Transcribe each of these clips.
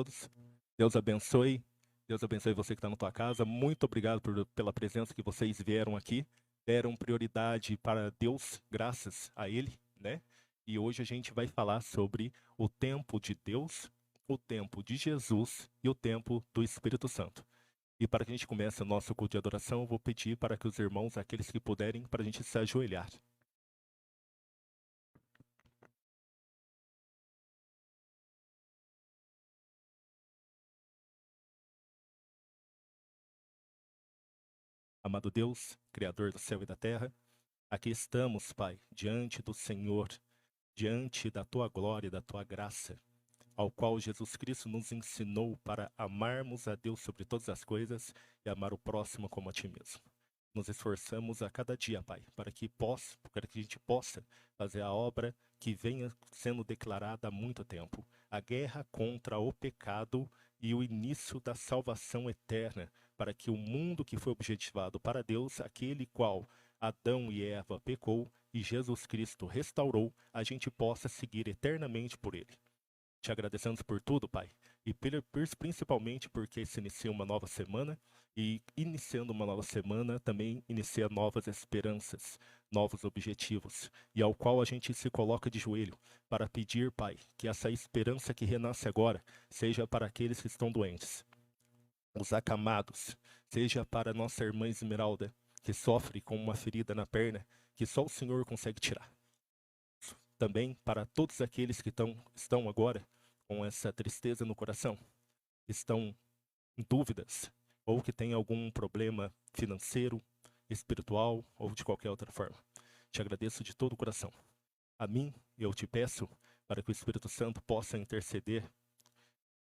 todos. Deus abençoe. Deus abençoe você que está na tua casa. Muito obrigado pela presença que vocês vieram aqui. Deram prioridade para Deus, graças a Ele, né? E hoje a gente vai falar sobre o tempo de Deus, o tempo de Jesus e o tempo do Espírito Santo. E para que a gente comece o nosso culto de adoração, eu vou pedir para que os irmãos, aqueles que puderem, para a gente se ajoelhar. Amado Deus, Criador do céu e da terra, aqui estamos, Pai, diante do Senhor, diante da Tua glória e da Tua graça, ao qual Jesus Cristo nos ensinou para amarmos a Deus sobre todas as coisas e amar o próximo como a Ti mesmo. Nos esforçamos a cada dia, Pai, para que a gente possa fazer a obra que venha sendo declarada há muito tempo. A guerra contra o pecado e o início da salvação eterna, para que o mundo que foi objetivado para Deus, aquele qual Adão e Eva pecou e Jesus Cristo restaurou, a gente possa seguir eternamente por ele. Te agradecemos por tudo, Pai, e principalmente porque se inicia uma nova semana, e iniciando uma nova semana também inicia novas esperanças, novos objetivos, e ao qual a gente se coloca de joelho para pedir, Pai, que essa esperança que renasce agora seja para aqueles que estão doentes, os acamados, seja para nossa irmã Esmeralda, que sofre com uma ferida na perna que só o Senhor consegue tirar. Também para todos aqueles que estão agora com essa tristeza no coração, estão em dúvidas, ou que têm algum problema financeiro, espiritual ou de qualquer outra forma. Te agradeço de todo o coração. A mim, eu te peço para que o Espírito Santo possa interceder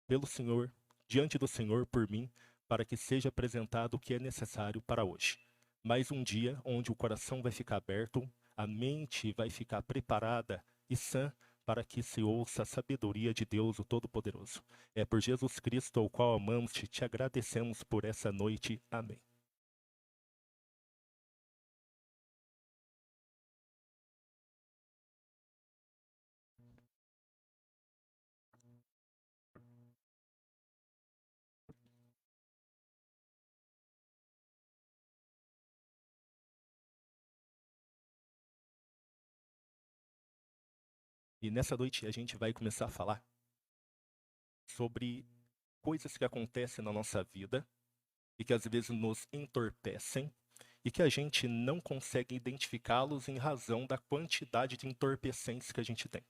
pelo Senhor, diante do Senhor por mim, para que seja apresentado o que é necessário para hoje. Mais um dia onde o coração vai ficar aberto, a mente vai ficar preparada e sã para que se ouça a sabedoria de Deus, o Todo-Poderoso. É por Jesus Cristo, ao qual amamos e te agradecemos por essa noite. Amém. E nessa noite a gente vai começar a falar sobre coisas que acontecem na nossa vida e que às vezes nos entorpecem e que a gente não consegue identificá-los em razão da quantidade de entorpecentes que a gente tem.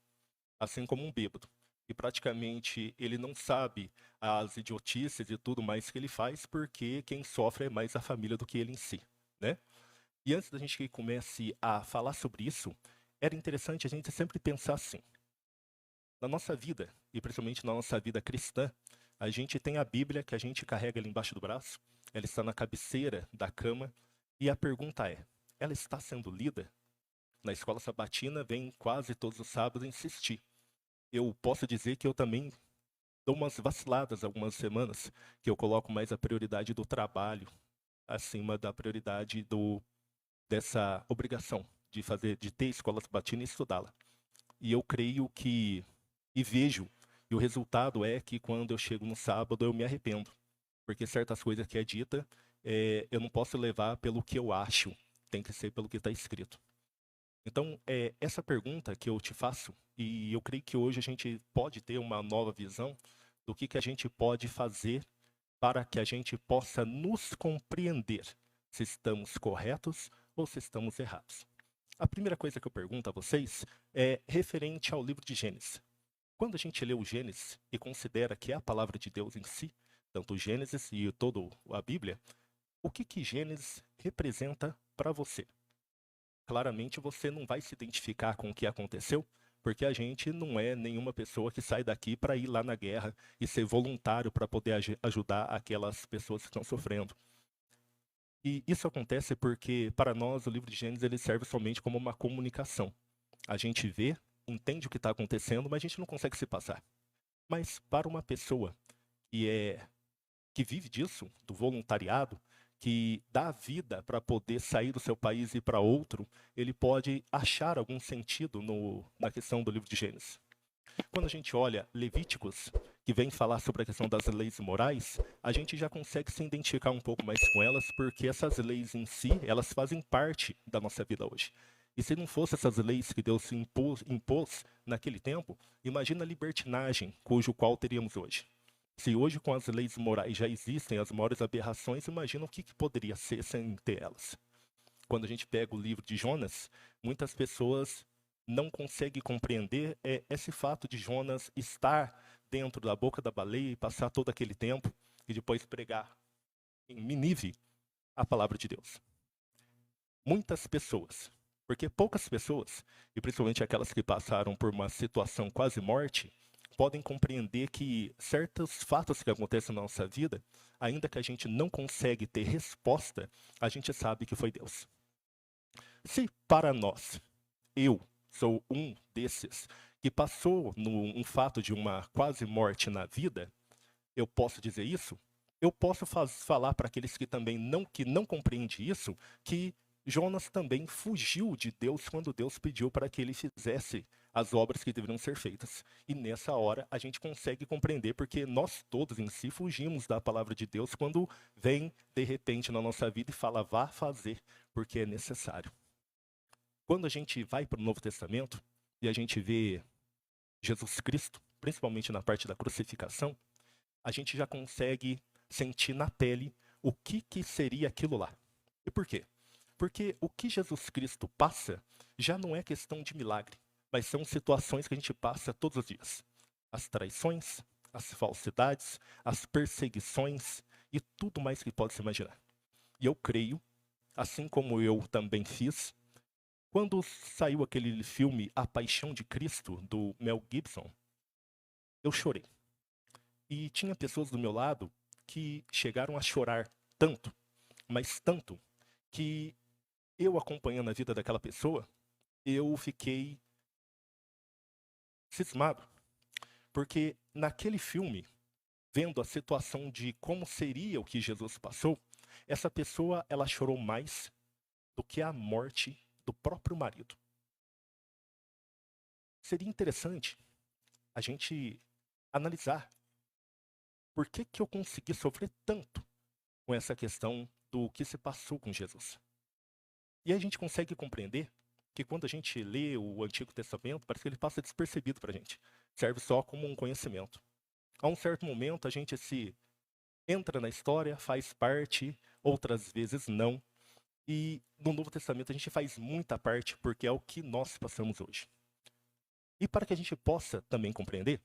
Assim como um bêbado. E praticamente ele não sabe as idiotices e tudo mais que ele faz, porque quem sofre é mais a família do que ele em si, né? E antes da gente que comece a falar sobre isso, era interessante a gente sempre pensar assim. Na nossa vida, e principalmente na nossa vida cristã, a gente tem a Bíblia que a gente carrega ali embaixo do braço, ela está na cabeceira da cama, e a pergunta é, ela está sendo lida? Na escola sabatina vem quase todos os sábados insistir. Eu posso dizer que eu também dou umas vaciladas algumas semanas, que eu coloco mais a prioridade do trabalho acima da prioridade dessa obrigação de ter escola sabatina e estudá-la. E eu creio que, e vejo, e o resultado é que quando eu chego no sábado eu me arrependo, porque certas coisas que é dita, eu não posso levar pelo que eu acho, tem que ser pelo que está escrito. Então, essa pergunta que eu te faço, e eu creio que hoje a gente pode ter uma nova visão do que a gente pode fazer para que a gente possa nos compreender se estamos corretos ou se estamos errados. A primeira coisa que eu pergunto a vocês é referente ao livro de Gênesis. Quando a gente lê o Gênesis e considera que é a palavra de Deus em si, tanto o Gênesis e toda a Bíblia, o que Gênesis representa para você? Claramente você não vai se identificar com o que aconteceu, porque a gente não é nenhuma pessoa que sai daqui para ir lá na guerra e ser voluntário para poder ajudar aquelas pessoas que estão sofrendo. E isso acontece porque, para nós, o livro de Gênesis ele serve somente como uma comunicação. A gente vê, entende o que está acontecendo, mas a gente não consegue se passar. Mas para uma pessoa que vive disso, do voluntariado, que dá vida para poder sair do seu país e ir para outro, ele pode achar algum sentido na questão do livro de Gênesis. Quando a gente olha Levíticos, que vem falar sobre a questão das leis morais, a gente já consegue se identificar um pouco mais com elas, porque essas leis em si, elas fazem parte da nossa vida hoje. E se não fosse essas leis que Deus impôs naquele tempo, imagina a libertinagem cujo qual teríamos hoje. Se hoje com as leis morais já existem as maiores aberrações, imagina o que poderia ser sem ter elas. Quando a gente pega o livro de Jonas, muitas pessoas não conseguem compreender esse fato de Jonas estar dentro da boca da baleia e passar todo aquele tempo e depois pregar em Nínive a palavra de Deus. Muitas pessoas, porque poucas pessoas, e principalmente aquelas que passaram por uma situação quase morte, podem compreender que certos fatos que acontecem na nossa vida, ainda que a gente não consegue ter resposta, a gente sabe que foi Deus. Se para nós, eu sou um desses que passou um fato de uma quase morte na vida, eu posso dizer isso? Eu posso falar para aqueles que também não compreendem isso, que Jonas também fugiu de Deus quando Deus pediu para que ele fizesse as obras que deveriam ser feitas. E nessa hora a gente consegue compreender, porque nós todos em si fugimos da palavra de Deus quando vem de repente na nossa vida e fala, vá fazer, porque é necessário. Quando a gente vai para o Novo Testamento e a gente vê Jesus Cristo, principalmente na parte da crucificação, a gente já consegue sentir na pele o que seria aquilo lá. E por quê? Porque o que Jesus Cristo passa já não é questão de milagre, mas são situações que a gente passa todos os dias. As traições, as falsidades, as perseguições e tudo mais que pode se imaginar. E eu creio, assim como eu também fiz, quando saiu aquele filme A Paixão de Cristo, do Mel Gibson, eu chorei. E tinha pessoas do meu lado que chegaram a chorar tanto, mas tanto, que eu acompanhando a vida daquela pessoa, eu fiquei cismado. Porque naquele filme, vendo a situação de como seria o que Jesus passou, essa pessoa, ela chorou mais do que a morte do próprio marido. Seria interessante a gente analisar por que eu consegui sofrer tanto com essa questão do que se passou com Jesus. E a gente consegue compreender que quando a gente lê o Antigo Testamento, parece que ele passa despercebido para a gente. Serve só como um conhecimento. A um certo momento a gente se entra na história, faz parte, outras vezes não. E no Novo Testamento a gente faz muita parte porque é o que nós passamos hoje. E para que a gente possa também compreender,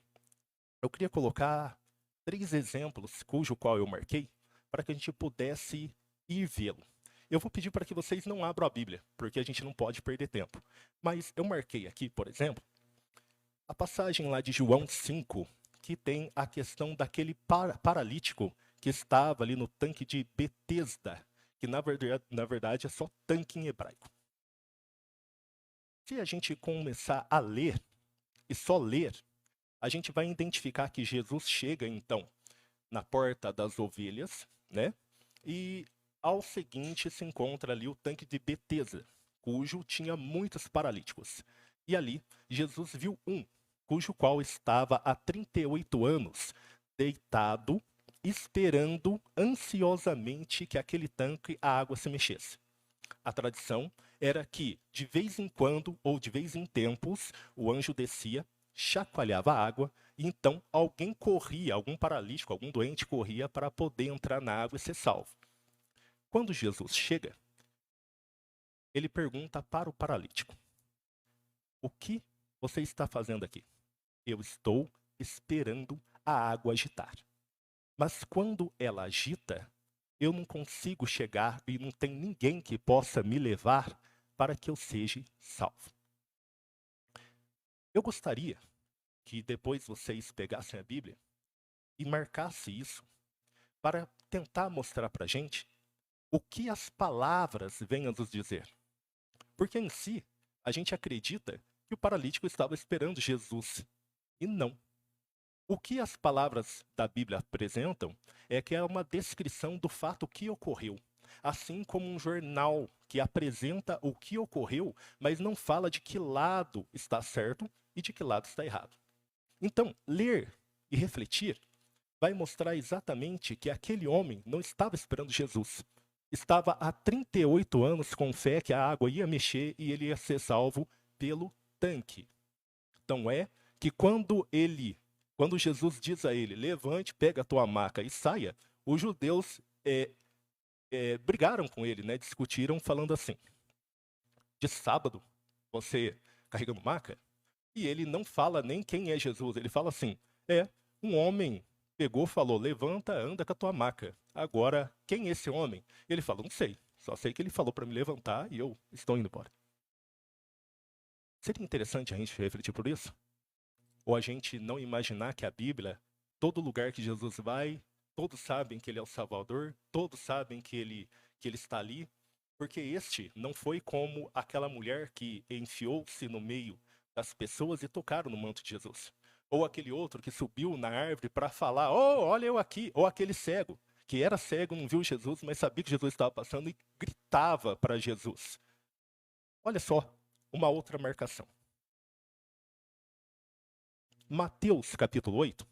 eu queria colocar 3 exemplos, cujo qual eu marquei, para que a gente pudesse ir vê-lo. Eu vou pedir para que vocês não abram a Bíblia, porque a gente não pode perder tempo. Mas eu marquei aqui, por exemplo, a passagem lá de João 5, que tem a questão daquele paralítico que estava ali no tanque de Betesda, que na verdade é só tanque em hebraico. Se a gente começar a ler, e só ler, a gente vai identificar que Jesus chega, então, na porta das ovelhas, né? E ao seguinte se encontra ali o tanque de Betesda, cujo tinha muitos paralíticos. E ali Jesus viu um, cujo qual estava há 38 anos, deitado, esperando ansiosamente que aquele tanque, a água se mexesse. A tradição era que, de vez em quando, ou de vez em tempos, o anjo descia, chacoalhava a água, e então alguém corria, algum paralítico, algum doente corria para poder entrar na água e ser salvo. Quando Jesus chega, ele pergunta para o paralítico: o que você está fazendo aqui? Eu estou esperando a água agitar. Mas quando ela agita, eu não consigo chegar e não tem ninguém que possa me levar para que eu seja salvo. Eu gostaria que depois vocês pegassem a Bíblia e marcassem isso para tentar mostrar para a gente o que as palavras vêm a nos dizer. Porque em si, a gente acredita que o paralítico estava esperando Jesus. E não. O que as palavras da Bíblia apresentam é que é uma descrição do fato que ocorreu. Assim como um jornal que apresenta o que ocorreu, mas não fala de que lado está certo e de que lado está errado. Então, ler e refletir vai mostrar exatamente que aquele homem não estava esperando Jesus. Estava há 38 anos com fé que a água ia mexer e ele ia ser salvo pelo tanque. Então que quando Jesus diz a ele, levante, pega a tua maca e saia, os judeus brigaram com ele, né? Discutiram falando assim, de sábado, você carregando maca? E ele não fala nem quem é Jesus, ele fala assim, um homem pegou, falou, levanta, anda com a tua maca. Agora, quem é esse homem? Ele falou, não sei, só sei que ele falou para me levantar e eu estou indo embora. Seria interessante a gente refletir por isso? Ou a gente não imaginar que a Bíblia, todo lugar que Jesus vai, todos sabem que ele é o Salvador, todos sabem que ele está ali, porque este não foi como aquela mulher que enfiou-se no meio das pessoas e tocaram no manto de Jesus. Ou aquele outro que subiu na árvore para falar, oh, olha eu aqui, ou aquele cego, que era cego, não viu Jesus, mas sabia que Jesus estava passando e gritava para Jesus. Olha só, uma outra marcação. Mateus capítulo 8,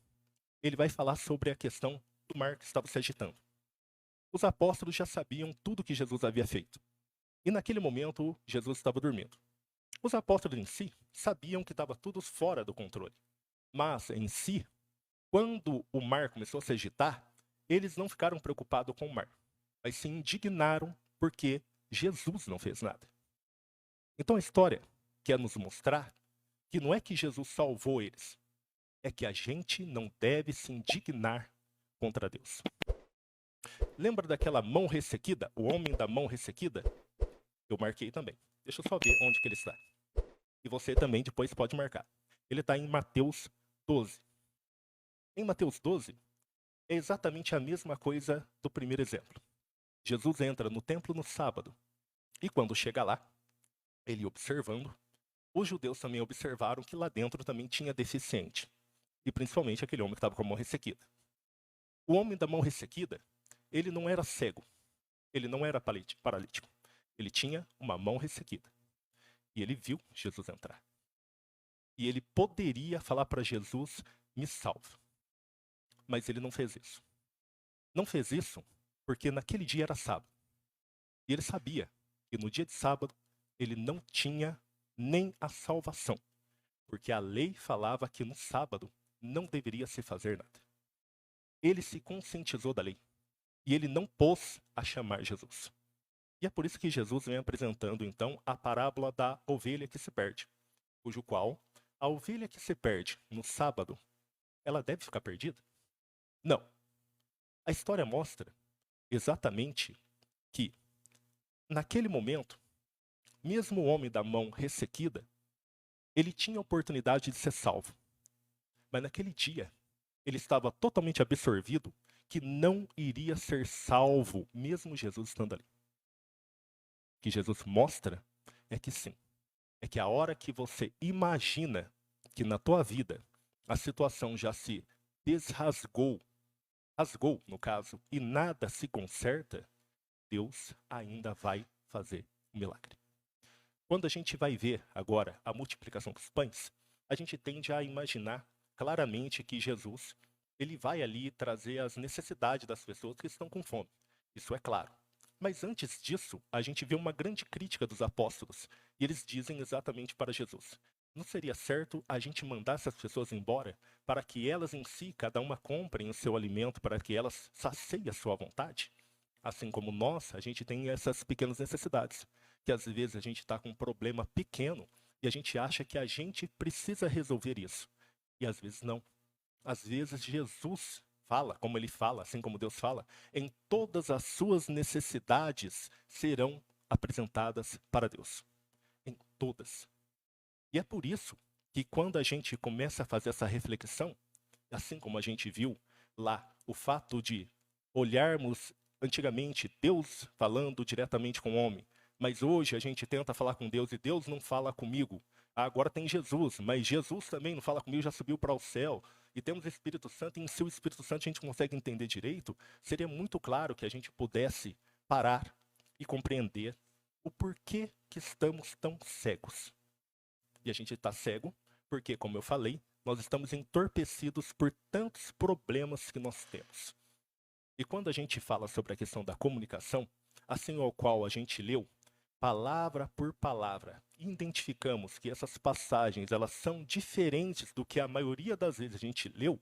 ele vai falar sobre a questão do mar que estava se agitando. Os apóstolos já sabiam tudo que Jesus havia feito. E naquele momento, Jesus estava dormindo. Os apóstolos em si sabiam que estava tudo fora do controle. Mas, em si, quando o mar começou a se agitar, eles não ficaram preocupados com o mar, mas se indignaram porque Jesus não fez nada. Então a história quer nos mostrar que não é que Jesus salvou eles, é que a gente não deve se indignar contra Deus. Lembra daquela mão ressequida? O homem da mão ressequida? Eu marquei também. Deixa eu só ver onde que ele está. E você também depois pode marcar. Ele está em Mateus 12. Em Mateus 12, é exatamente a mesma coisa do primeiro exemplo. Jesus entra no templo no sábado. E quando chega lá, ele observando, os judeus também observaram que lá dentro também tinha deficiente. E principalmente aquele homem que estava com a mão ressequida. O homem da mão ressequida, ele não era cego. Ele não era paralítico. Ele tinha uma mão ressequida. E ele viu Jesus entrar. E ele poderia falar para Jesus, me salva. Mas ele não fez isso. Não fez isso porque naquele dia era sábado. E ele sabia que no dia de sábado ele não tinha nem a salvação. Porque a lei falava que no sábado não deveria se fazer nada. Ele se conscientizou da lei. E ele não pôs a chamar Jesus. E é por isso que Jesus vem apresentando, então, a parábola da ovelha que se perde, cujo qual a ovelha que se perde no sábado, ela deve ficar perdida? Não. A história mostra exatamente que, naquele momento, mesmo o homem da mão ressequida, ele tinha a oportunidade de ser salvo. Mas naquele dia, ele estava totalmente absorvido que não iria ser salvo, mesmo Jesus estando ali. O que Jesus mostra é que sim. É que a hora que você imagina que na tua vida a situação já se rasgou no caso, e nada se conserta, Deus ainda vai fazer um milagre. Quando a gente vai ver agora a multiplicação dos pães, a gente tende a imaginar claramente que Jesus, ele vai ali trazer as necessidades das pessoas que estão com fome. Isso é claro. Mas antes disso, a gente vê uma grande crítica dos apóstolos. E eles dizem exatamente para Jesus: não seria certo a gente mandar essas pessoas embora para que elas em si, cada uma, comprem o seu alimento, para que elas saciem a sua vontade? Assim como nós, a gente tem essas pequenas necessidades, que às vezes a gente está com um problema pequeno e a gente acha que a gente precisa resolver isso. E às vezes não. Às vezes Jesus fala, como ele fala, assim como Deus fala, em todas as suas necessidades serão apresentadas para Deus. Em todas. E é por isso que quando a gente começa a fazer essa reflexão, assim como a gente viu lá, o fato de olharmos antigamente Deus falando diretamente com o homem, mas hoje a gente tenta falar com Deus e Deus não fala comigo. Agora tem Jesus, mas Jesus também não fala comigo, já subiu para o céu. E temos o Espírito Santo, e em si o Espírito Santo a gente consegue entender direito. Seria muito claro que a gente pudesse parar e compreender o porquê que estamos tão cegos. E a gente está cego porque, como eu falei, nós estamos entorpecidos por tantos problemas que nós temos. E quando a gente fala sobre a questão da comunicação, assim ao qual a gente leu, palavra por palavra, identificamos que essas passagens elas são diferentes do que a maioria das vezes a gente leu,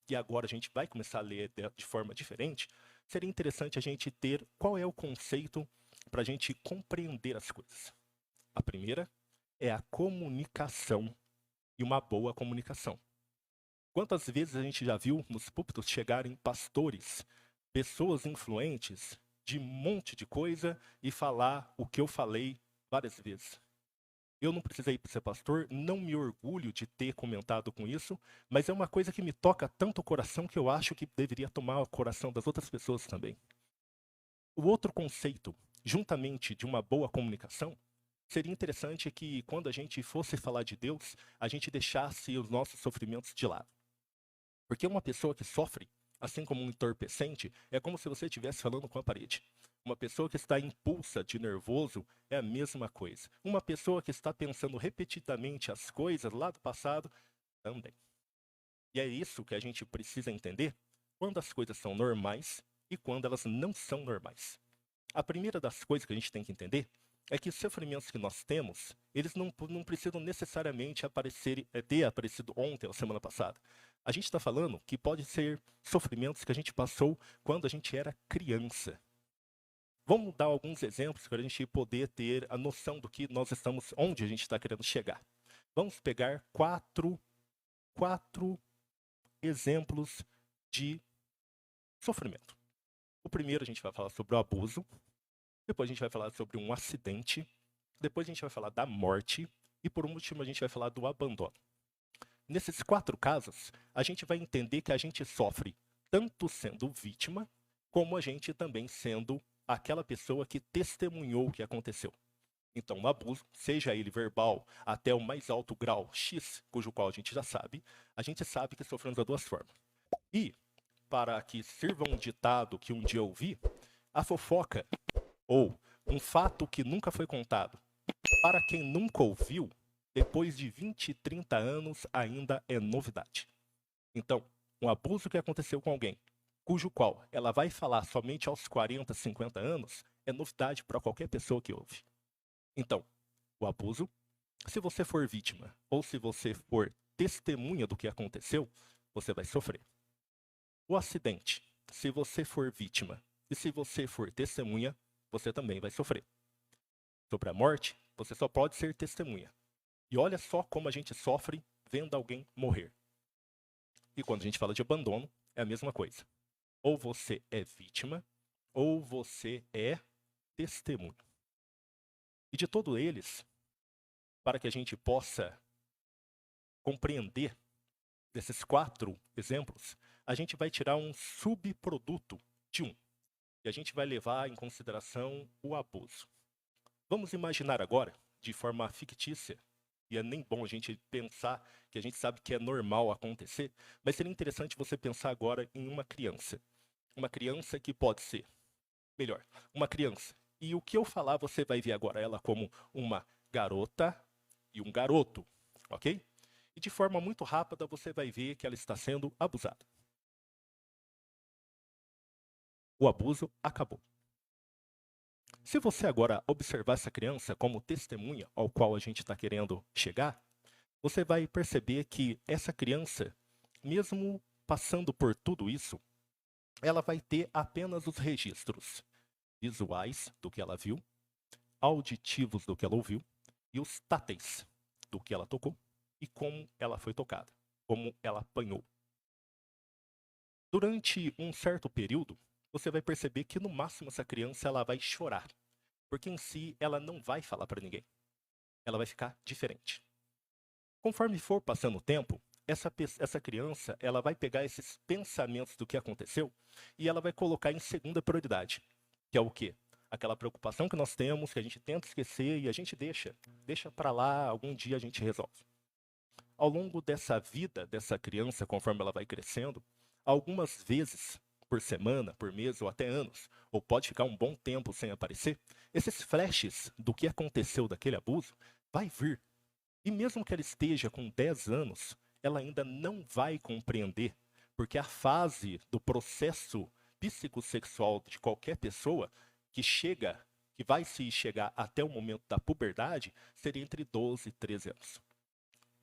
e agora a gente vai começar a ler de forma diferente, seria interessante a gente ter qual é o conceito para a gente compreender as coisas. A primeira é a comunicação e uma boa comunicação. Quantas vezes a gente já viu nos púlpitos chegarem pastores, pessoas influentes, de um monte de coisa e falar o que eu falei várias vezes. Eu não precisei ser pastor, não me orgulho de ter comentado com isso, mas é uma coisa que me toca tanto o coração que eu acho que deveria tomar o coração das outras pessoas também. O outro conceito, juntamente de uma boa comunicação, seria interessante que quando a gente fosse falar de Deus, a gente deixasse os nossos sofrimentos de lado. Porque uma pessoa que sofre, assim como um entorpecente, é como se você estivesse falando com a parede. Uma pessoa que está impulsa de nervoso é a mesma coisa. Uma pessoa que está pensando repetidamente as coisas lá do passado, também. E é isso que a gente precisa entender quando as coisas são normais e quando elas não são normais. A primeira das coisas que a gente tem que entender é que os sofrimentos que nós temos, eles não precisam necessariamente ter aparecido ontem ou semana passada. A gente está falando que pode ser sofrimentos que a gente passou quando a gente era criança. Vamos dar alguns exemplos para a gente poder ter a noção do que nós estamos, onde a gente está querendo chegar. Vamos pegar quatro exemplos de sofrimento. O primeiro a gente vai falar sobre o abuso, depois a gente vai falar sobre um acidente, depois a gente vai falar da morte e por último a gente vai falar do abandono. Nesses 4 casos, a gente vai entender que a gente sofre tanto sendo vítima, como a gente também sendo aquela pessoa que testemunhou o que aconteceu. Então, o abuso, seja ele verbal até o mais alto grau X, cujo qual a gente sabe que sofremos de 2 formas. E, para que sirva um ditado que um dia eu ouvi, a fofoca, ou um fato que nunca foi contado, para quem nunca ouviu, depois de 20, 30 anos ainda é novidade. Então, um abuso que aconteceu com alguém, cujo qual ela vai falar somente aos 40, 50 anos, é novidade para qualquer pessoa que ouve. Então, o abuso, se você for vítima ou se você for testemunha do que aconteceu, você vai sofrer. O acidente, se você for vítima e se você for testemunha, você também vai sofrer. Sobre a morte, você só pode ser testemunha. E olha só como a gente sofre vendo alguém morrer. E quando a gente fala de abandono, é a mesma coisa. Ou você é vítima, ou você é testemunha. E de todos eles, para que a gente possa compreender desses 4 exemplos, a gente vai tirar um subproduto de um. E a gente vai levar em consideração o abuso. Vamos imaginar agora, de forma fictícia, e é nem bom a gente pensar que a gente sabe que é normal acontecer, mas seria interessante você pensar agora em uma criança. Uma criança que pode ser, melhor, uma criança. E o que eu falar, você vai ver agora ela como uma garota e um garoto, ok? E de forma muito rápida você vai ver que ela está sendo abusada. O abuso acabou. Se você agora observar essa criança como testemunha ao qual a gente está querendo chegar, você vai perceber que essa criança, mesmo passando por tudo isso, ela vai ter apenas os registros visuais do que ela viu, auditivos do que ela ouviu e os táteis do que ela tocou e como ela foi tocada, como ela apanhou. Durante um certo período, você vai perceber que no máximo essa criança ela vai chorar, porque em si ela não vai falar para ninguém. Ela vai ficar diferente. Conforme for passando o tempo, essa criança ela vai pegar esses pensamentos do que aconteceu e ela vai colocar em segunda prioridade, que é o quê? Aquela preocupação que nós temos, que a gente tenta esquecer e a gente deixa para lá, algum dia a gente resolve. Ao longo dessa vida dessa criança, conforme ela vai crescendo, algumas vezes por semana, por mês ou até anos, ou pode ficar um bom tempo sem aparecer, esses flashes do que aconteceu daquele abuso vai vir. E mesmo que ela esteja com 10 anos, ela ainda não vai compreender, porque a fase do processo psicossexual de qualquer pessoa que vai se chegar até o momento da puberdade, seria entre 12 e 13 anos.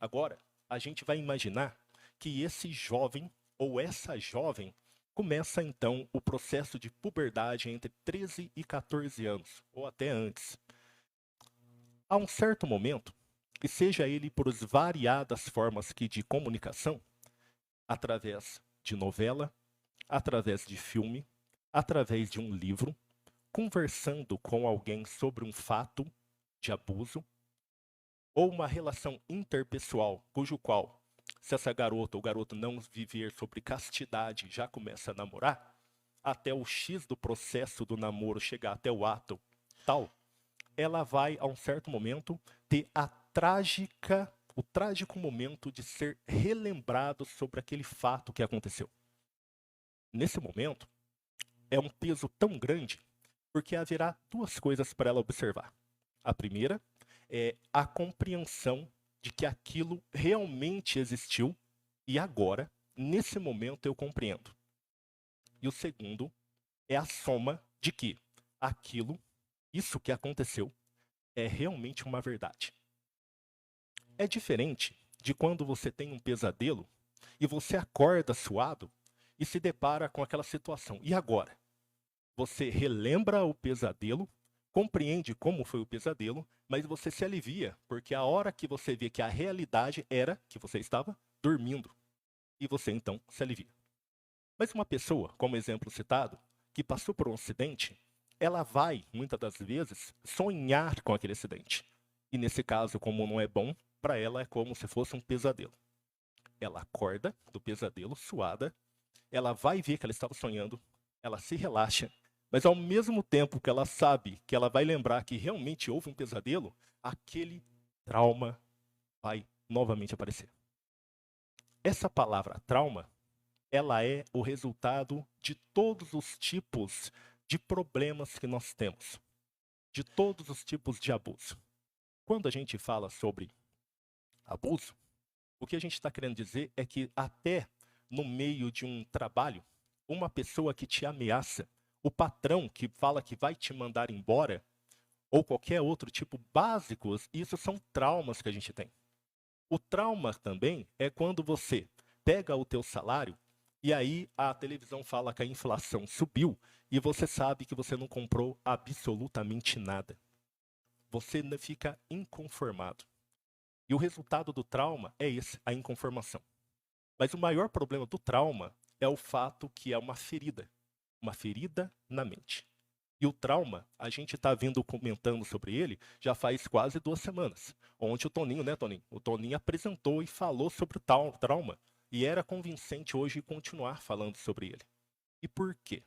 Agora, a gente vai imaginar que esse jovem ou essa jovem começa então o processo de puberdade entre 13 e 14 anos, ou até antes. A um certo momento, e seja ele por variadas formas de comunicação, através de novela, através de filme, através de um livro, conversando com alguém sobre um fato de abuso, ou uma relação interpessoal, cujo qual, se essa garota ou garoto não viver sobre castidade, já começa a namorar, até o X do processo do namoro chegar até o ato tal, ela vai, a um certo momento, ter o trágico momento de ser relembrado sobre aquele fato que aconteceu. Nesse momento, é um peso tão grande, porque haverá duas coisas para ela observar. A primeira é a compreensão de que aquilo realmente existiu e agora, nesse momento, eu compreendo. E o segundo é a soma de que isso que aconteceu, é realmente uma verdade. É diferente de quando você tem um pesadelo e você acorda suado e se depara com aquela situação. E agora? Você relembra o pesadelo, compreende como foi o pesadelo, mas você se alivia, porque a hora que você vê que a realidade era que você estava dormindo, e você então se alivia. Mas uma pessoa, como exemplo citado, que passou por um acidente, ela vai, muitas das vezes, sonhar com aquele acidente. E nesse caso, como não é bom, para ela é como se fosse um pesadelo. Ela acorda do pesadelo, suada, ela vai ver que ela estava sonhando, ela se relaxa, mas ao mesmo tempo que ela sabe que ela vai lembrar que realmente houve um pesadelo, aquele trauma vai novamente aparecer. Essa palavra trauma, ela é o resultado de todos os tipos de problemas que nós temos, de todos os tipos de abuso. Quando a gente fala sobre abuso, o que a gente está querendo dizer é que até no meio de um trabalho, uma pessoa que te ameaça, o patrão que fala que vai te mandar embora, ou qualquer outro tipo básicos, isso são traumas que a gente tem. O trauma também é quando você pega o teu salário e aí a televisão fala que a inflação subiu e você sabe que você não comprou absolutamente nada. Você fica inconformado. E o resultado do trauma é esse, a inconformação. Mas o maior problema do trauma é o fato que é uma ferida na mente. E o trauma, a gente está vindo comentando sobre ele já faz quase 2 semanas. Ontem o Toninho, né, Toninho? O Toninho apresentou e falou sobre o tal trauma. E era convincente hoje continuar falando sobre ele. E por quê?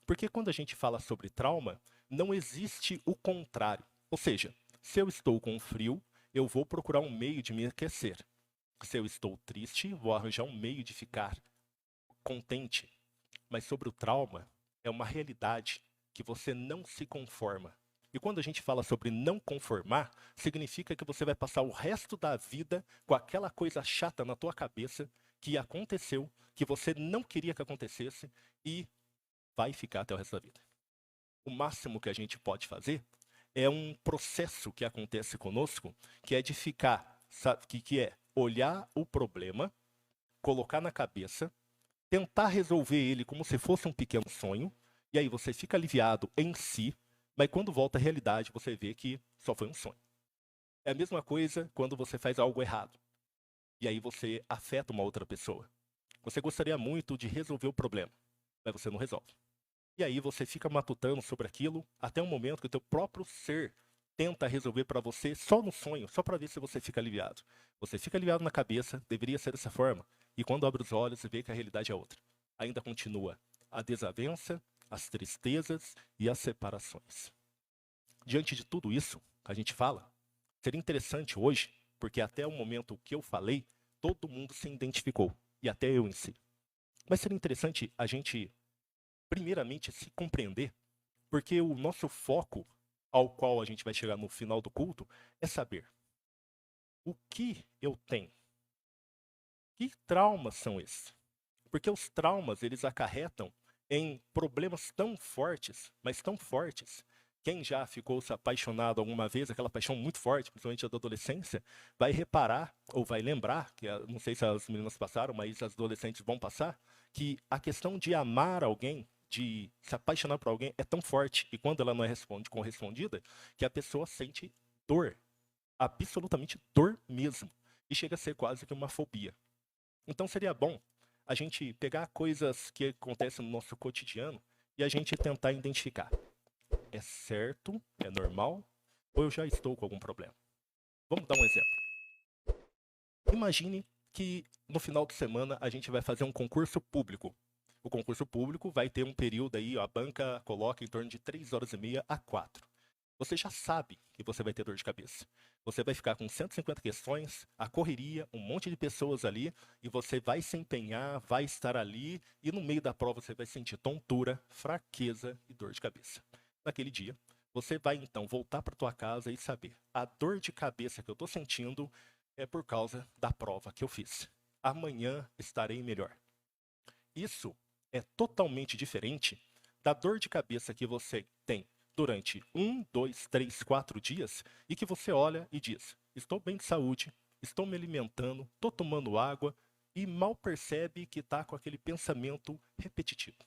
Porque quando a gente fala sobre trauma, não existe o contrário. Ou seja, se eu estou com frio, eu vou procurar um meio de me aquecer. Se eu estou triste, vou arranjar um meio de ficar contente. Mas sobre o trauma, é uma realidade que você não se conforma. E quando a gente fala sobre não conformar, significa que você vai passar o resto da vida com aquela coisa chata na tua cabeça que aconteceu, que você não queria que acontecesse e vai ficar até o resto da vida. O máximo que a gente pode fazer é um processo que acontece conosco, que é de ficar, sabe, que é olhar o problema, colocar na cabeça, tentar resolver ele como se fosse um pequeno sonho, e aí você fica aliviado em si, mas quando volta à realidade você vê que só foi um sonho. É a mesma coisa quando você faz algo errado, e aí você afeta uma outra pessoa. Você gostaria muito de resolver o problema, mas você não resolve. E aí você fica matutando sobre aquilo até um momento que o teu próprio ser tenta resolver para você só no sonho, só para ver se você fica aliviado. Você fica aliviado na cabeça, deveria ser dessa forma, e quando abre os olhos você vê que a realidade é outra. Ainda continua a desavença, as tristezas e as separações. Diante de tudo isso, a gente fala, seria interessante hoje, porque até o momento que eu falei, todo mundo se identificou, e até eu em si. Mas seria interessante a gente primeiramente se compreender, porque o nosso foco ao qual a gente vai chegar no final do culto é saber o que eu tenho, Que traumas são esses? Porque os traumas, eles acarretam em problemas tão fortes, mas tão fortes. Quem já ficou se apaixonado alguma vez, aquela paixão muito forte, principalmente a da adolescência, vai reparar ou vai lembrar, que não sei se as meninas passaram, mas as adolescentes vão passar, que a questão de amar alguém, de se apaixonar por alguém é tão forte, e quando ela não é correspondida, que a pessoa sente dor, absolutamente dor mesmo, e chega a ser quase que uma fobia. Então seria bom a gente pegar coisas que acontecem no nosso cotidiano e a gente tentar identificar. É certo? É normal? Ou eu já estou com algum problema? Vamos dar um exemplo. Imagine que no final de semana a gente vai fazer um concurso público. O concurso público vai ter um período aí, a banca coloca em torno de 3 horas e meia a 4. Você já sabe que você vai ter dor de cabeça. Você vai ficar com 150 questões, a correria, um monte de pessoas ali, e você vai se empenhar, vai estar ali, e no meio da prova você vai sentir tontura, fraqueza e dor de cabeça. Naquele dia, você vai então voltar para tua casa e saber, a dor de cabeça que eu estou sentindo é por causa da prova que eu fiz. Amanhã estarei melhor. Isso é totalmente diferente da dor de cabeça que você tem durante 1, 2, 3, 4 dias e que você olha e diz: estou bem de saúde, estou me alimentando, estou tomando água e mal percebe que está com aquele pensamento repetitivo.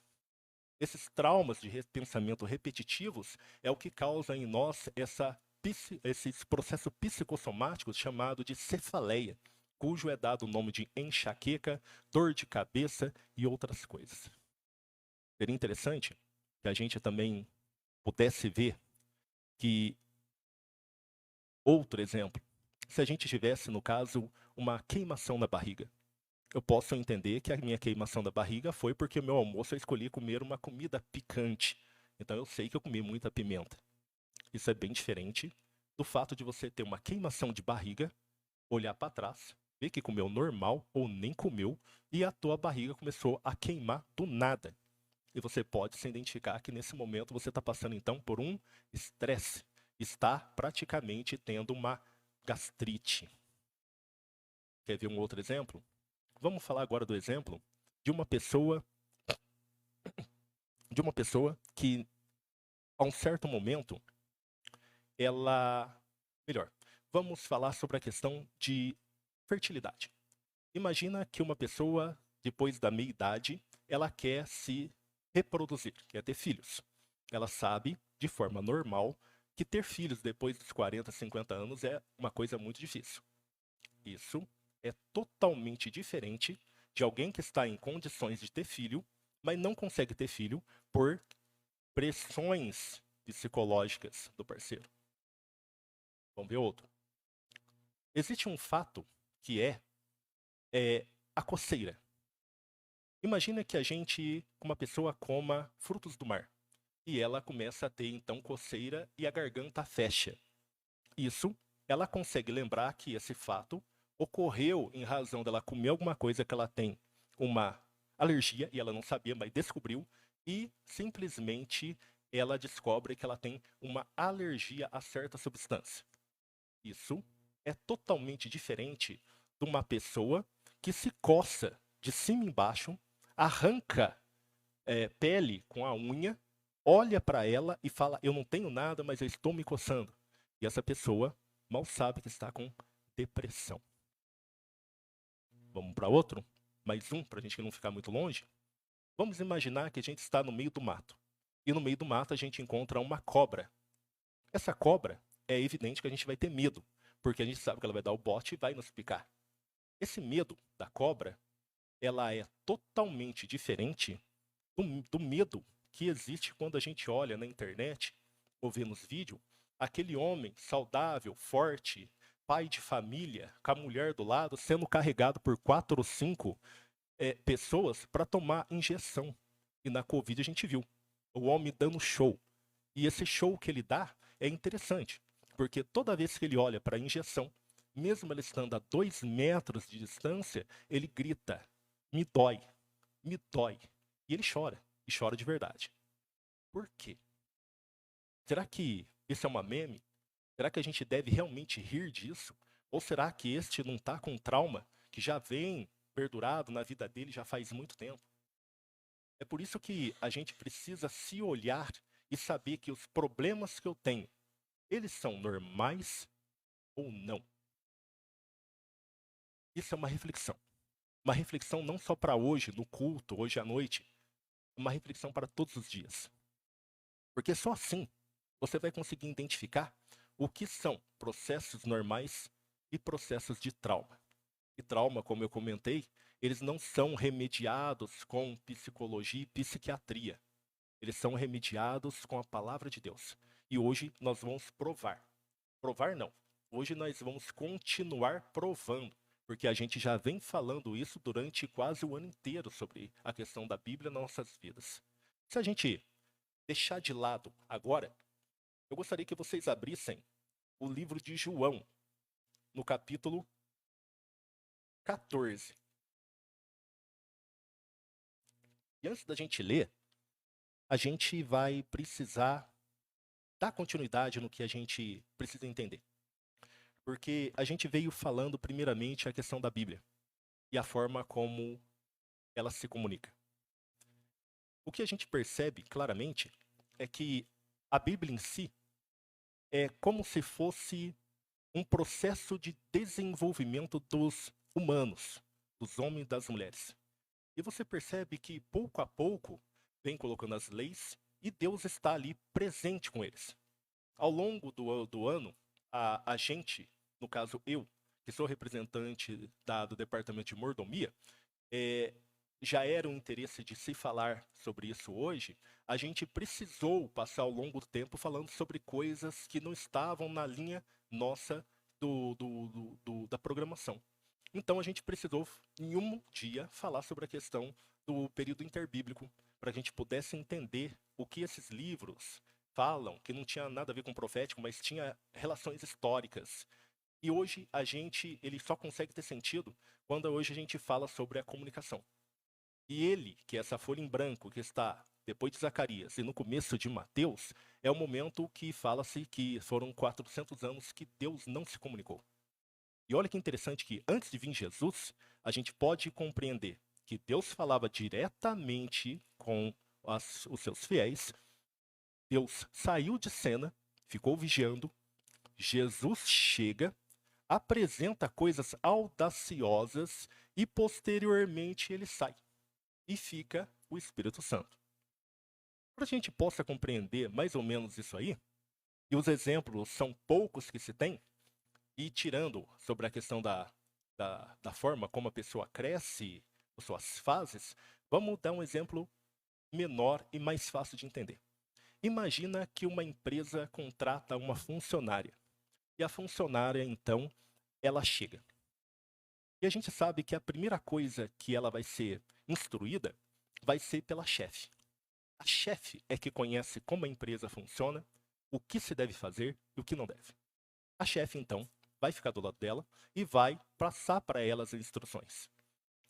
Esses traumas de pensamento repetitivos é o que causa em nós esses processos psicossomáticos chamado de cefaleia, cujo é dado o nome de enxaqueca, dor de cabeça e outras coisas. Seria interessante que a gente também pudesse ver que, outro exemplo, se a gente tivesse, no caso, uma queimação na barriga, eu posso entender que a minha queimação da barriga foi porque o meu almoço eu escolhi comer uma comida picante. Então eu sei que eu comi muita pimenta. Isso é bem diferente do fato de você ter uma queimação de barriga, olhar para trás, ver que comeu normal ou nem comeu e a tua barriga começou a queimar do nada. E você pode se identificar que nesse momento você está passando então por um estresse. Está praticamente tendo uma gastrite. Quer ver um outro exemplo? Vamos falar agora do exemplo de uma pessoa que a um certo momento ela, melhor, vamos falar sobre a questão de fertilidade. Imagina que uma pessoa depois da meia-idade, ela quer se reproduzir, quer ter filhos. Ela sabe de forma normal que ter filhos depois dos 40, 50 anos é uma coisa muito difícil. Isso é totalmente diferente de alguém que está em condições de ter filho, mas não consegue ter filho por pressões psicológicas do parceiro. Vamos ver outro. Existe um fato que é a coceira. Imagina que uma pessoa coma frutos do mar e ela começa a ter então coceira e a garganta fecha. Isso, ela consegue lembrar que esse fato ocorreu em razão dela comer alguma coisa que ela tem uma alergia e ela não sabia, mas descobriu e simplesmente ela descobre que ela tem uma alergia a certa substância. Isso é totalmente diferente de uma pessoa que se coça de cima e embaixo, arranca pele com a unha, olha para ela e fala: eu não tenho nada, mas eu estou me coçando. E essa pessoa mal sabe que está com depressão. Vamos para outro? Mais um, para a gente não ficar muito longe. Vamos imaginar que a gente está no meio do mato. E no meio do mato a gente encontra uma cobra. Essa cobra, é evidente que a gente vai ter medo, porque a gente sabe que ela vai dar o bote e vai nos picar. Esse medo da cobra, ela é totalmente diferente do medo que existe quando a gente olha na internet ou vê nos vídeos aquele homem saudável, forte, pai de família, com a mulher do lado, sendo carregado por 4 ou 5 pessoas para tomar injeção. E na Covid a gente viu o homem dando show. E esse show que ele dá é interessante, porque toda vez que ele olha para a injeção, mesmo ele estando a 2 metros de distância, ele grita: me dói, me dói. E ele chora, e chora de verdade. Por quê? Será que isso é uma meme? Será que a gente deve realmente rir disso? Ou será que este não está com trauma que já vem perdurado na vida dele já faz muito tempo. É por isso que a gente precisa se olhar e saber que os problemas que eu tenho, eles são normais ou não. Isso é uma reflexão. Uma reflexão não só para hoje, no culto, hoje à noite, uma reflexão para todos os dias. Porque só assim você vai conseguir identificar o que são processos normais e processos de trauma. E trauma, como eu comentei, eles não são remediados com psicologia e psiquiatria. Eles são remediados com a palavra de Deus. E hoje nós vamos provar. Provar não. Hoje nós vamos continuar provando, porque a gente já vem falando isso durante quase o ano inteiro sobre a questão da Bíblia nas nossas vidas. Se a gente deixar de lado agora, eu gostaria que vocês abrissem o livro de João, no capítulo 14. E antes da gente ler, a gente vai precisar dar continuidade no que a gente precisa entender. Porque a gente veio falando primeiramente a questão da Bíblia e a forma como ela se comunica. O que a gente percebe claramente é que a Bíblia em si é como se fosse um processo de desenvolvimento dos humanos, dos homens e das mulheres. E você percebe que pouco a pouco vem colocando as leis e Deus está ali presente com eles. Ao longo do ano, a gente, no caso eu, que sou representante do departamento de mordomia, já era um interesse de se falar sobre isso hoje, a gente precisou passar ao longo do tempo falando sobre coisas que não estavam na linha nossa da programação. Então a gente precisou, em um dia, falar sobre a questão do período interbíblico, para que a gente pudesse entender o que esses livros falam, que não tinha nada a ver com profético, mas tinha relações históricas. E hoje ele só consegue ter sentido quando hoje a gente fala sobre a comunicação. E ele, que é essa folha em branco que está depois de Zacarias e no começo de Mateus, é o momento que fala-se que foram 400 anos que Deus não se comunicou. E olha que interessante que antes de vir Jesus, a gente pode compreender que Deus falava diretamente com os seus fiéis. Deus saiu de cena, ficou vigiando, Jesus chega, apresenta coisas audaciosas e posteriormente ele sai. E fica o Espírito Santo. Para a gente possa compreender mais ou menos isso aí, e os exemplos são poucos que se tem, e tirando sobre a questão da forma como a pessoa cresce, as suas fases, vamos dar um exemplo menor e mais fácil de entender. Imagina que uma empresa contrata uma funcionária. E a funcionária, então, ela chega. E a gente sabe que a primeira coisa que ela vai ser instruída vai ser pela chefe. A chefe é que conhece como a empresa funciona, o que se deve fazer e o que não deve. A chefe, então, vai ficar do lado dela e vai passar para ela as instruções.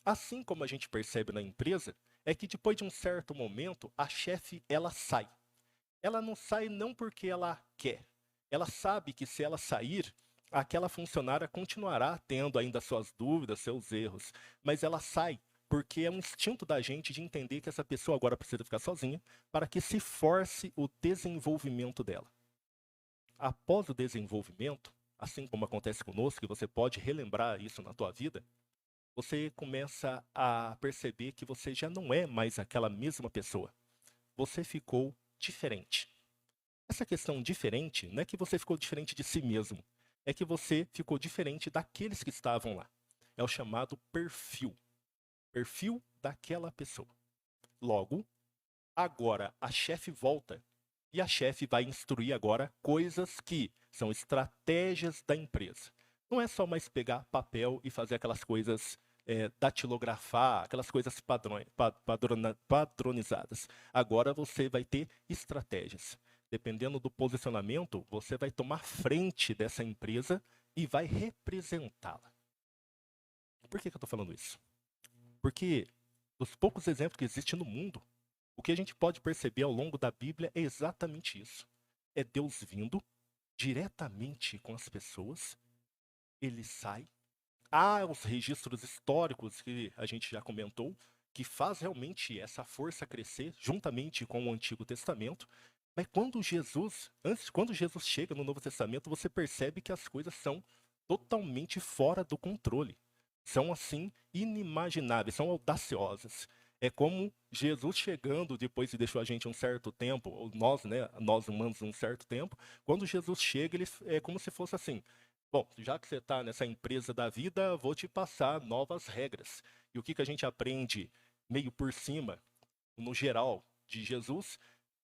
Assim como a gente percebe na empresa, é que depois de um certo momento, a chefe, ela sai. Ela não sai não porque ela quer. Ela sabe que se ela sair, aquela funcionária continuará tendo ainda suas dúvidas, seus erros. Mas ela sai porque é um instinto da gente de entender que essa pessoa agora precisa ficar sozinha para que se force o desenvolvimento dela. Após o desenvolvimento, assim como acontece conosco, que você pode relembrar isso na tua vida, você começa a perceber que você já não é mais aquela mesma pessoa. Você ficou diferente. Essa questão diferente não é que você ficou diferente de si mesmo, é que você ficou diferente daqueles que estavam lá. É o chamado perfil. Perfil daquela pessoa. Logo, agora a chefe volta e a chefe vai instruir agora coisas que são estratégias da empresa. Não é só mais pegar papel e fazer aquelas coisas, datilografar, aquelas coisas padronizadas. Agora você vai ter estratégias. Dependendo do posicionamento, você vai tomar frente dessa empresa e vai representá-la. Por que eu estou falando isso? Porque dos poucos exemplos que existem no mundo, o que a gente pode perceber ao longo da Bíblia é exatamente isso. É Deus vindo diretamente com as pessoas, ele sai, há os registros históricos que a gente já comentou, que faz realmente essa força crescer juntamente com o Antigo Testamento. Mas quando Jesus chega no Novo Testamento, você percebe que as coisas são totalmente fora do controle. São assim inimagináveis, são audaciosas. É como Jesus chegando depois de deixou a gente um certo tempo, ou nós, né, nós humanos um certo tempo. Quando Jesus chega, ele é como se fosse assim: bom, já que você está nessa empresa da vida, vou te passar novas regras. E o que a gente aprende meio por cima, no geral, de Jesus,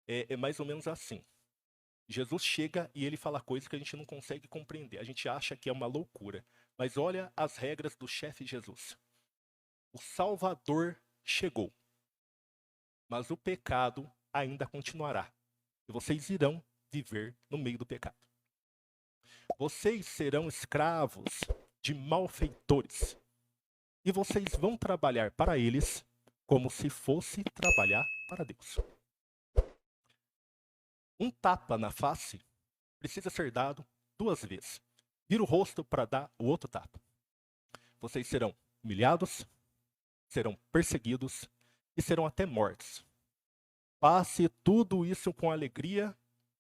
é mais ou menos assim. Jesus chega e ele fala coisas que a gente não consegue compreender. A gente acha que é uma loucura. Mas olha as regras do chefe Jesus. O Salvador chegou, mas o pecado ainda continuará. E vocês irão viver no meio do pecado. Vocês serão escravos de malfeitores. E vocês vão trabalhar para eles como se fosse trabalhar para Deus. Um tapa na face precisa ser dado 2 vezes. Vira o rosto para dar o outro tapa. Vocês serão humilhados, serão perseguidos e serão até mortos. Passe tudo isso com alegria,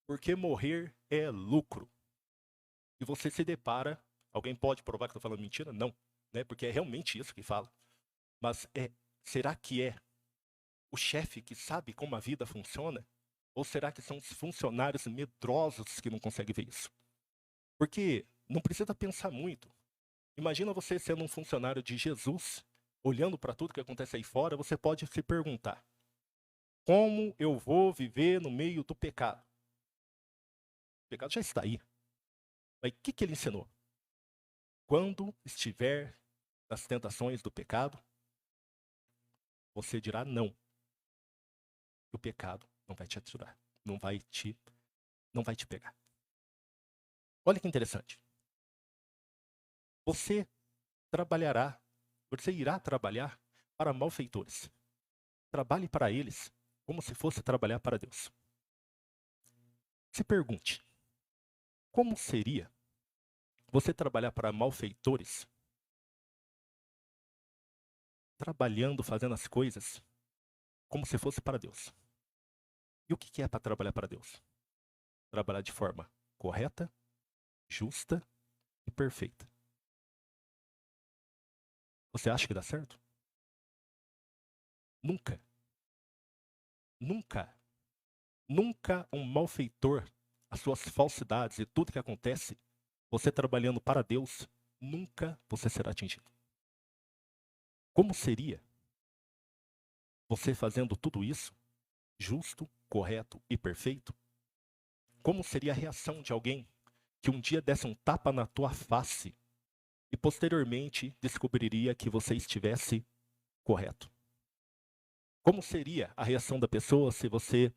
porque morrer é lucro. E você se depara, alguém pode provar que estou falando mentira? Não, né? Porque é realmente isso que fala. Mas será que é o chefe que sabe como a vida funciona? Ou será que são os funcionários medrosos que não conseguem ver isso? Porque não precisa pensar muito. Imagina você sendo um funcionário de Jesus, olhando para tudo que acontece aí fora, você pode se perguntar: como eu vou viver no meio do pecado? O pecado já está aí. Mas o que ele ensinou? Quando estiver nas tentações do pecado, você dirá não. O pecado não vai te atirar, não vai te pegar. Olha que interessante. Você irá trabalhar para malfeitores. Trabalhe para eles como se fosse trabalhar para Deus. Se pergunte: como seria você trabalhar para malfeitores, trabalhando, fazendo as coisas como se fosse para Deus? E o que é para trabalhar para Deus? Trabalhar de forma correta, justa e perfeita. Você acha que dá certo? Nunca. Nunca. Nunca um malfeitor, as suas falsidades e tudo que acontece, você trabalhando para Deus, nunca você será atingido. Como seria você fazendo tudo isso, justo, correto e perfeito? Como seria a reação de alguém que um dia desse um tapa na tua face e posteriormente descobriria que você estivesse correto? Como seria a reação da pessoa se você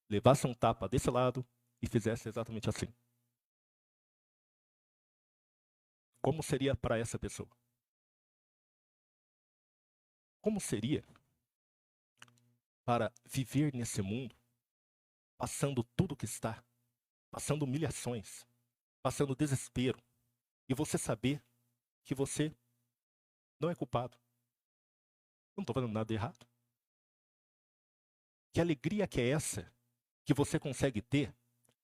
levasse um tapa desse lado e fizesse exatamente assim? Como seria para essa pessoa? Como seria para viver nesse mundo, passando tudo que está, passando humilhações, passando desespero, e você saber que você não é culpado? Eu não estou fazendo nada de errado. Que alegria que é essa que você consegue ter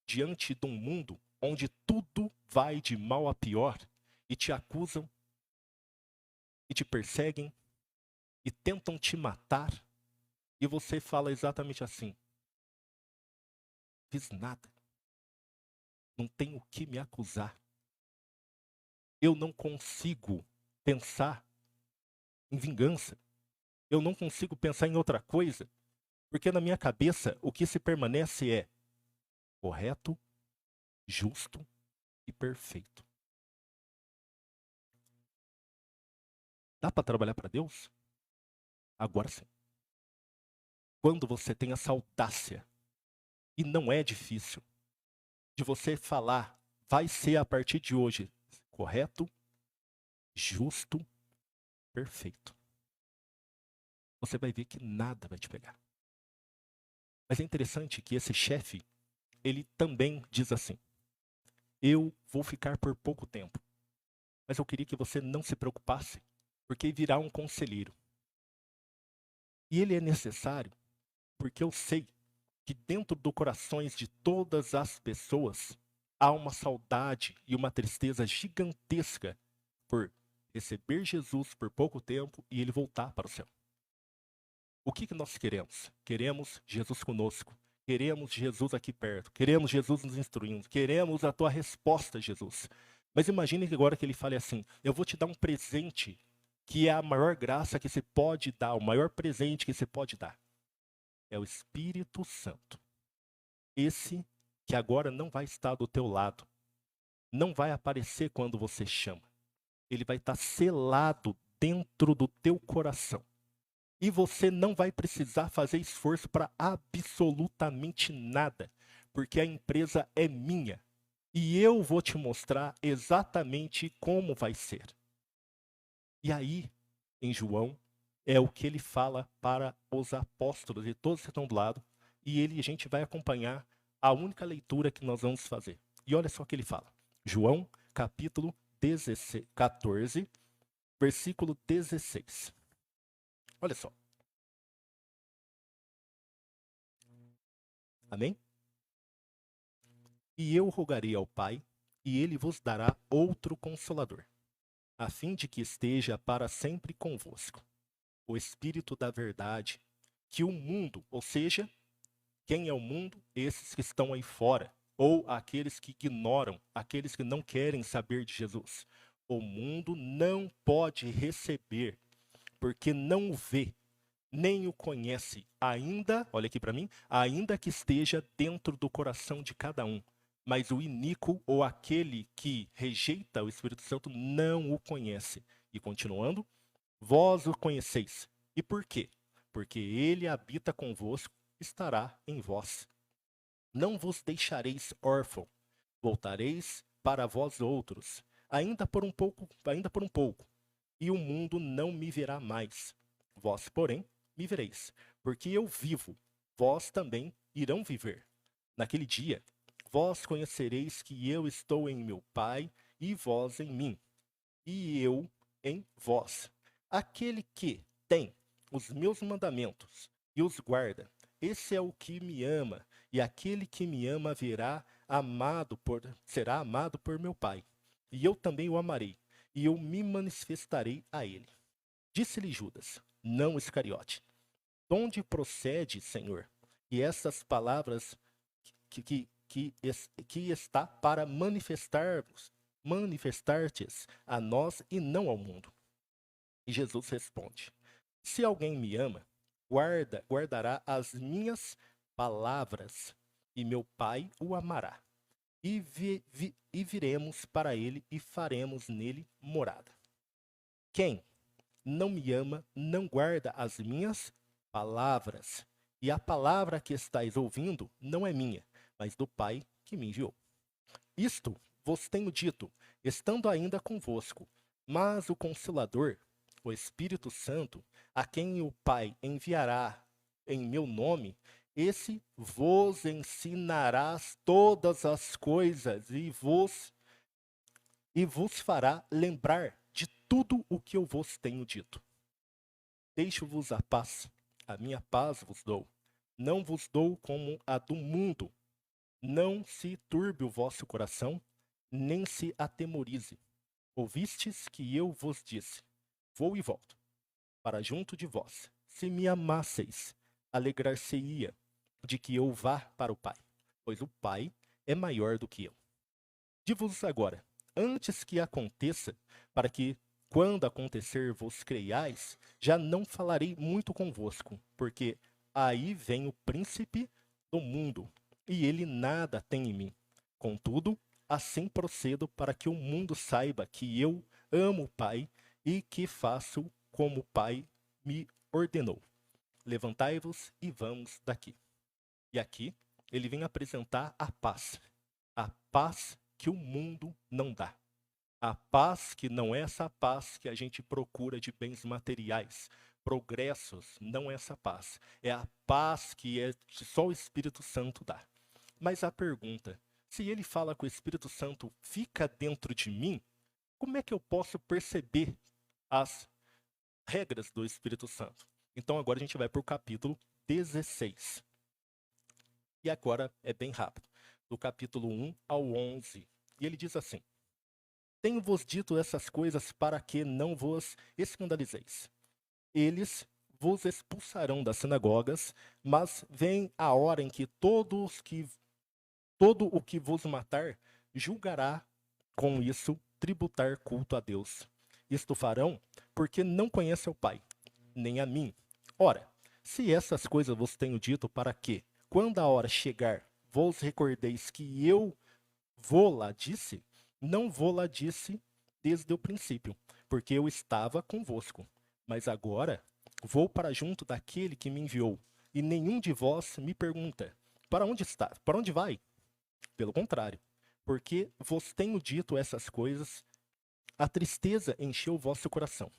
diante de um mundo onde tudo vai de mal a pior e te acusam e te perseguem e tentam te matar, e você fala exatamente assim: fiz nada, não tenho o que me acusar. Eu não consigo pensar em vingança. Eu não consigo pensar em outra coisa, porque na minha cabeça o que se permanece é correto, justo e perfeito. Dá para trabalhar para Deus? Agora sim. Quando você tem essa audácia, e não é difícil, de você falar, vai ser a partir de hoje correto, justo, perfeito. Você vai ver que nada vai te pegar. Mas é interessante que esse chefe, ele também diz assim: eu vou ficar por pouco tempo. mas eu queria que você não se preocupasse, porque virá um conselheiro. E ele é necessário porque eu sei que dentro do corações de todas as pessoas há uma saudade e uma tristeza gigantesca por receber Jesus por pouco tempo e ele voltar para o céu. O que nós queremos? Queremos Jesus conosco. Queremos Jesus aqui perto. Queremos Jesus nos instruindo. Queremos a tua resposta, Jesus. Mas imagine que agora que ele fale assim: eu vou te dar um presente que é a maior graça que você pode dar, o maior presente que você pode dar. É o Espírito Santo. Esse que agora não vai estar do teu lado. Não vai aparecer quando você chama. Ele vai estar selado dentro do teu coração. E você não vai precisar fazer esforço para absolutamente nada, porque a empresa é minha. E eu vou te mostrar exatamente como vai ser. E aí, em João, é o que ele fala para os apóstolos, e todos que estão do lado, e a gente vai acompanhar a única leitura que nós vamos fazer. E olha só o que ele fala. João, capítulo 14, versículo 16. Olha só. Amém? E eu rogarei ao Pai, e ele vos dará outro consolador, a fim de que esteja para sempre convosco. O Espírito da verdade, que o mundo, ou seja, quem é o mundo? Esses que estão aí fora, ou aqueles que ignoram, aqueles que não querem saber de Jesus. O mundo não pode receber, porque não o vê, nem o conhece, ainda, olha aqui para mim, ainda que esteja dentro do coração de cada um. Mas o iníquo, ou aquele que rejeita o Espírito Santo, não o conhece. E continuando, vós o conheceis. E por quê? Porque ele habita convosco, estará em vós. Não vos deixareis órfão, voltareis para vós outros, ainda por um pouco, e o mundo não me verá mais. Vós, porém, me vereis, porque eu vivo, vós também irão viver. Naquele dia, vós conhecereis que eu estou em meu Pai, e vós em mim, e eu em vós. Aquele que tem os meus mandamentos e os guarda, esse é o que me ama, e aquele que me ama será amado por meu Pai. E eu também o amarei, e eu me manifestarei a ele. Disse-lhe Judas, não Iscariote: de onde procede, Senhor? E essas palavras que está para manifestar-te a nós e não ao mundo. E Jesus responde: se alguém me ama, guardará as minhas palavras, e meu Pai o amará. E viremos para ele e faremos nele morada. Quem não me ama, não guarda as minhas palavras. E a palavra que estáis ouvindo não é minha, mas do Pai que me enviou. Isto vos tenho dito, estando ainda convosco. Mas o Consolador, o Espírito Santo, a quem o Pai enviará em meu nome, esse vos ensinará todas as coisas e vos fará lembrar de tudo o que eu vos tenho dito. Deixo-vos a paz, a minha paz vos dou. Não vos dou como a do mundo. Não se turbe o vosso coração, nem se atemorize. Ouvistes que eu vos disse: vou e volto para junto de vós. Se me amasseis, alegrar-se-ia de que eu vá para o Pai, pois o Pai é maior do que eu. Digo-vos agora, antes que aconteça, para que, quando acontecer, vos creiais, já não falarei muito convosco, porque aí vem o príncipe do mundo, e ele nada tem em mim. Contudo, assim procedo para que o mundo saiba que eu amo o Pai e que faço como o Pai me ordenou. Levantai-vos e vamos daqui. E aqui ele vem apresentar a paz que o mundo não dá. A paz que não é essa paz que a gente procura de bens materiais, progressos, não é essa paz. É a paz que só o Espírito Santo dá. Mas a pergunta, se ele fala que o Espírito Santo fica dentro de mim, como é que eu posso perceber as regras do Espírito Santo? Então agora a gente vai para o capítulo 16. E agora é bem rápido. Do capítulo 1 ao 11. E ele diz assim: Tenho-vos dito essas coisas para que não vos escandalizeis. Eles vos expulsarão das sinagogas, mas vem a hora em que todo o que vos matar julgará com isso tributar culto a Deus. Isto farão porque não conhecem o Pai, nem a mim. Ora, se essas coisas vos tenho dito para que, quando a hora chegar, vos recordeis que eu vou lá disse, não vou lá disse desde o princípio, porque eu estava convosco. Mas agora vou para junto daquele que me enviou, e nenhum de vós me pergunta: para onde está? Para onde vai? Pelo contrário, porque vos tenho dito essas coisas, a tristeza encheu o vosso coração.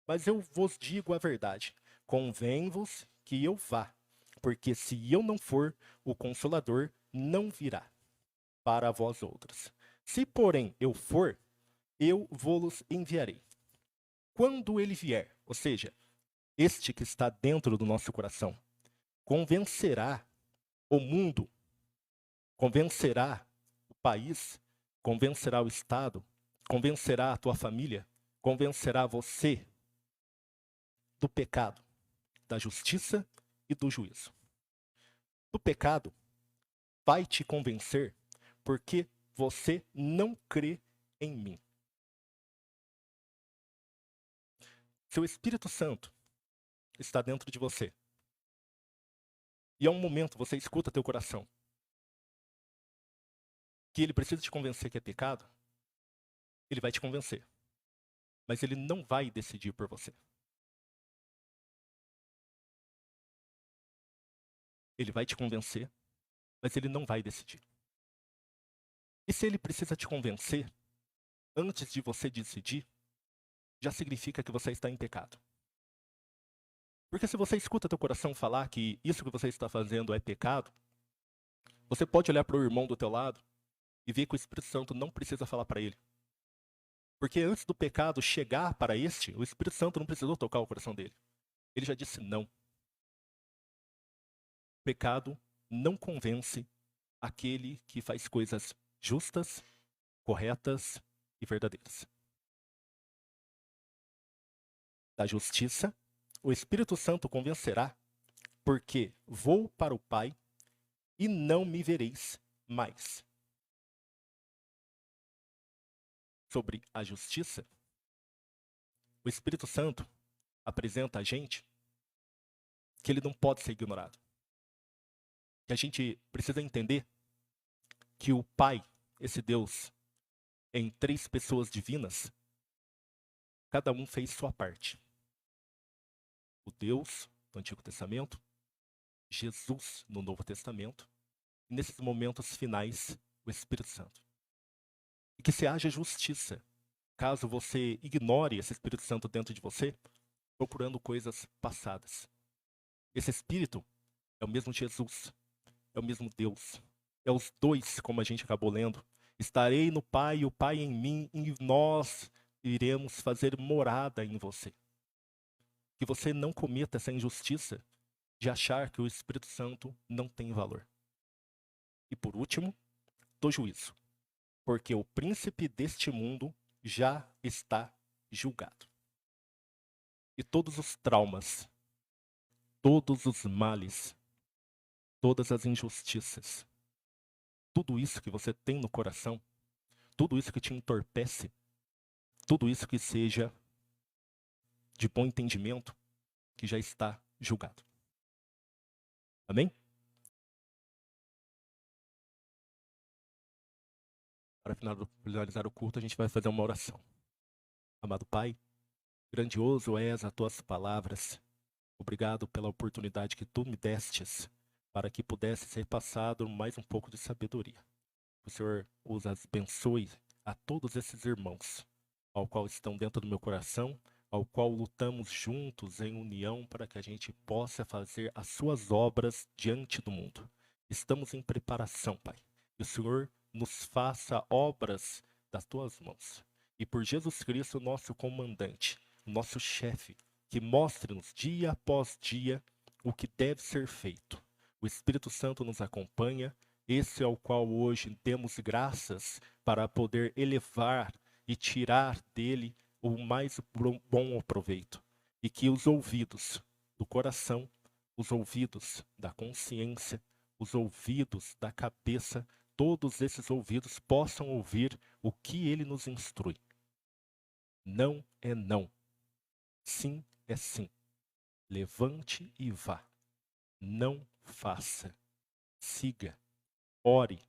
Mas eu vos digo a verdade: convém-vos que eu vá, porque se eu não for, o Consolador não virá para vós outros. Se, porém, eu for, eu vou-los enviarei. Quando ele vier, ou seja, este que está dentro do nosso coração, convencerá o mundo, convencerá o país, convencerá o Estado, convencerá a tua família, convencerá você do pecado, da justiça e do juízo. Do pecado vai te convencer porque você não crê em mim. Seu Espírito Santo está dentro de você. E a um momento você escuta teu coração que ele precisa te convencer que é pecado, ele vai te convencer. Mas ele não vai decidir por você. Ele vai te convencer, mas ele não vai decidir. E se ele precisa te convencer, antes de você decidir, já significa que você está em pecado. Porque se você escuta teu coração falar que isso que você está fazendo é pecado, você pode olhar para o irmão do teu lado e ver que o Espírito Santo não precisa falar para ele. Porque antes do pecado chegar para este, o Espírito Santo não precisou tocar o coração dele. Ele já disse não. O pecado não convence aquele que faz coisas justas, corretas e verdadeiras. Da justiça, o Espírito Santo convencerá, porque vou para o Pai e não me vereis mais. Sobre a justiça, o Espírito Santo apresenta a gente que ele não pode ser ignorado. Que a gente precisa entender que o Pai, esse Deus, em 3 pessoas divinas, cada um fez sua parte. O Deus do Antigo Testamento, Jesus no Novo Testamento, e nesses momentos finais, o Espírito Santo. E que se haja justiça, caso você ignore esse Espírito Santo dentro de você, procurando coisas passadas. Esse Espírito é o mesmo Jesus, é o mesmo Deus. É os dois, como a gente acabou lendo. Estarei no Pai e o Pai em mim, e nós iremos fazer morada em você. Que você não cometa essa injustiça de achar que o Espírito Santo não tem valor. E por último, do juízo. Porque o príncipe deste mundo já está julgado. E todos os traumas, todos os males, todas as injustiças, tudo isso que você tem no coração, tudo isso que te entorpece, tudo isso que seja de bom entendimento, que já está julgado. Amém? Para finalizar o culto, a gente vai fazer uma oração. Amado Pai, grandioso és as tuas palavras. Obrigado pela oportunidade que tu me destes para que pudesse ser passado mais um pouco de sabedoria. Que o Senhor os abençoe a todos esses irmãos, ao qual estão dentro do meu coração, ao qual lutamos juntos em união para que a gente possa fazer as suas obras diante do mundo. Estamos em preparação, Pai. E o Senhor nos faça obras das tuas mãos. e por Jesus Cristo, nosso comandante, nosso chefe, que mostre-nos dia após dia o que deve ser feito. O Espírito Santo nos acompanha, esse é o qual hoje temos graças para poder elevar e tirar dele o mais bom proveito. E que os ouvidos do coração, os ouvidos da consciência, os ouvidos da cabeça, todos esses ouvidos possam ouvir o que ele nos instrui. Não é não. Sim é sim. Levante e vá. Não faça. Siga. Ore.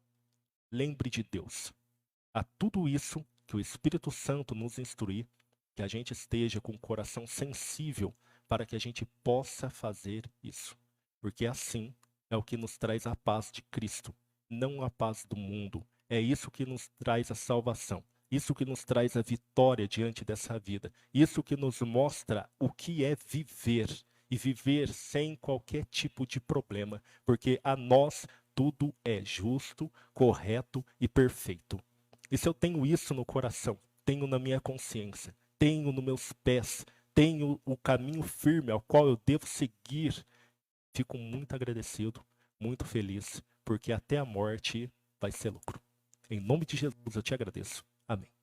Lembre de Deus. A tudo isso que o Espírito Santo nos instruir, que a gente esteja com o coração sensível para que a gente possa fazer isso. Porque assim é o que nos traz a paz de Cristo, não a paz do mundo. É isso que nos traz a salvação. Isso que nos traz a vitória diante dessa vida. Isso que nos mostra o que é viver. E viver sem qualquer tipo de problema. Porque a nós tudo é justo, correto e perfeito. E se eu tenho isso no coração, tenho na minha consciência, tenho nos meus pés, tenho o caminho firme ao qual eu devo seguir, fico muito agradecido, muito feliz, porque até a morte vai ser lucro. Em nome de Jesus eu te agradeço. Amém.